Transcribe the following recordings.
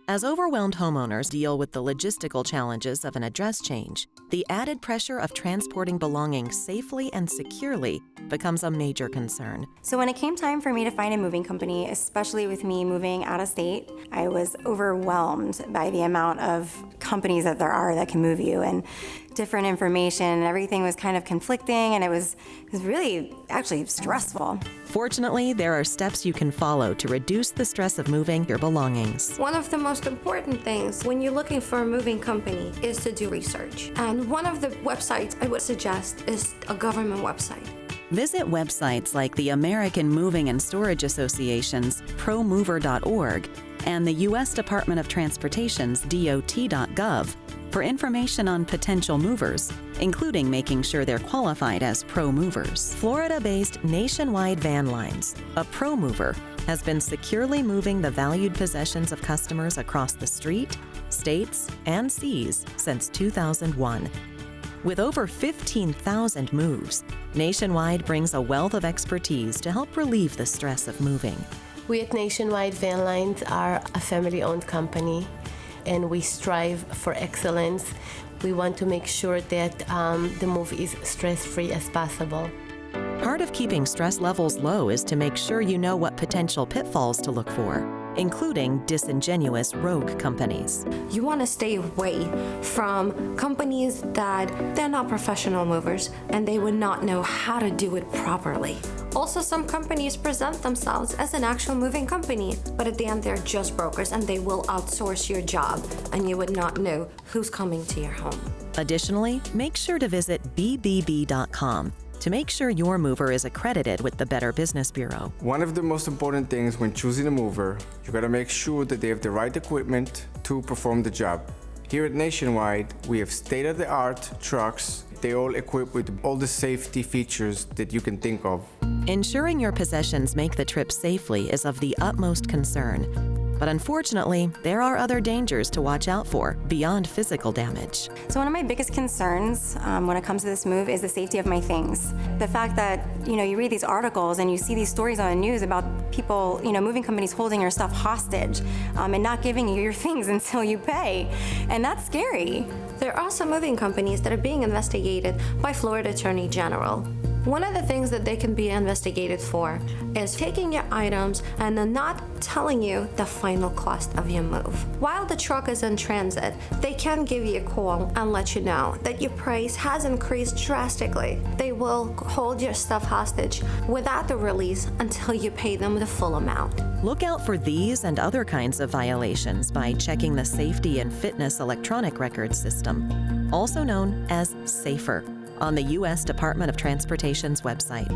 As overwhelmed homeowners deal with the logistical challenges of an address change, the added pressure of transporting belongings safely and securely becomes a major concern. So when it came time for me to find a moving company, especially with me moving out of state, I was overwhelmed by the amount of companies that there are that can move you, and different information, and everything was kind of conflicting, and it was really actually stressful. Fortunately, there are steps you can follow to reduce the stress of moving your belongings. One of the most important things when you're looking for a moving company is to do research. And one of the websites I would suggest is a government website. Visit websites like the American Moving and Storage Association's promover.org and the U.S. Department of Transportation's DOT.gov for information on potential movers, including making sure they're qualified as pro-movers. Florida-based Nationwide Van Lines, a pro-mover, has been securely moving the valued possessions of customers across the street, states, and seas since 2001. With over 15,000 moves, Nationwide brings a wealth of expertise to help relieve the stress of moving. We at Nationwide Van Lines are a family-owned company, and we strive for excellence. We want to make sure that the move is stress-free as possible. Part of keeping stress levels low is to make sure you know what potential pitfalls to look for, including disingenuous rogue companies. You want to stay away from companies that they're not professional movers and they would not know how to do it properly. Also, some companies present themselves as an actual moving company, but at the end they're just brokers and they will outsource your job and you would not know who's coming to your home. Additionally, make sure to visit bbb.com to make sure your mover is accredited with the Better Business Bureau. One of the most important things when choosing a mover, you gotta make sure that they have the right equipment to perform the job. Here at Nationwide, we have state-of-the-art trucks. They're all equipped with all the safety features that you can think of. Ensuring your possessions make the trip safely is of the utmost concern. But unfortunately, there are other dangers to watch out for beyond physical damage. So one of my biggest concerns when it comes to this move is the safety of my things. The fact that, you read these articles and you see these stories on the news about people, moving companies holding your stuff hostage and not giving you your things until you pay. And that's scary. There are some moving companies that are being investigated by Florida Attorney General. One of the things that they can be investigated for is taking your items and then not telling you the final cost of your move. While the truck is in transit, they can give you a call and let you know that your price has increased drastically. They will hold your stuff hostage without the release until you pay them the full amount. Look out for these and other kinds of violations by checking the Safety and Fitness Electronic Records System, also known as SAFER, on the U.S. Department of Transportation's website.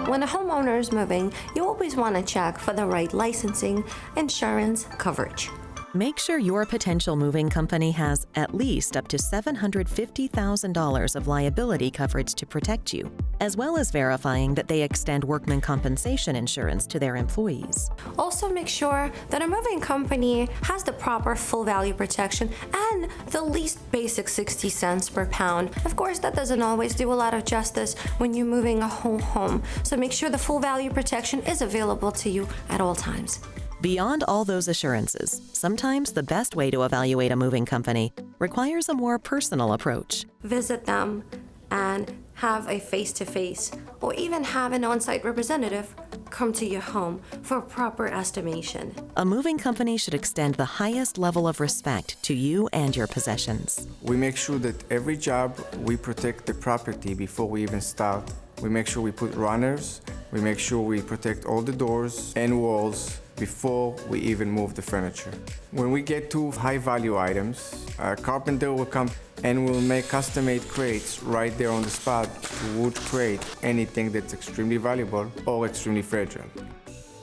When a homeowner is moving, you always want to check for the right licensing, insurance, coverage. Make sure your potential moving company has at least up to $750,000 of liability coverage to protect you, as well as verifying that they extend workman compensation insurance to their employees. Also make sure that a moving company has the proper full value protection and the least basic 60 cents per pound. Of course, that doesn't always do a lot of justice when you're moving a whole home, so make sure the full value protection is available to you at all times. Beyond all those assurances, sometimes the best way to evaluate a moving company requires a more personal approach. Visit them and have a face-to-face or even have an on-site representative come to your home for a proper estimation. A moving company should extend the highest level of respect to you and your possessions. We make sure that every job we protect the property before we even start. We make sure we put runners. We make sure we protect all the doors and walls before we even move the furniture. When we get to high-value items, a carpenter will come and will make custom-made crates right there on the spot to wood crate anything that's extremely valuable or extremely fragile.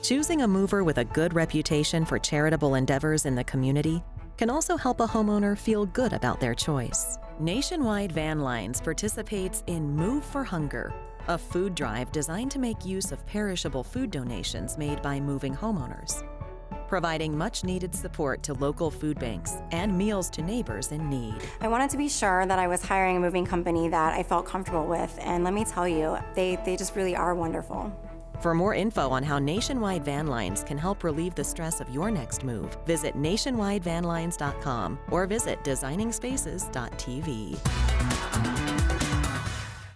Choosing a mover with a good reputation for charitable endeavors in the community can also help a homeowner feel good about their choice. Nationwide Van Lines participates in Move for Hunger, a food drive designed to make use of perishable food donations made by moving homeowners, providing much-needed support to local food banks and meals to neighbors in need. I wanted to be sure that I was hiring a moving company that I felt comfortable with, and let me tell you, they just really are wonderful. For more info on how Nationwide Van Lines can help relieve the stress of your next move, visit nationwidevanlines.com or visit designingspaces.tv.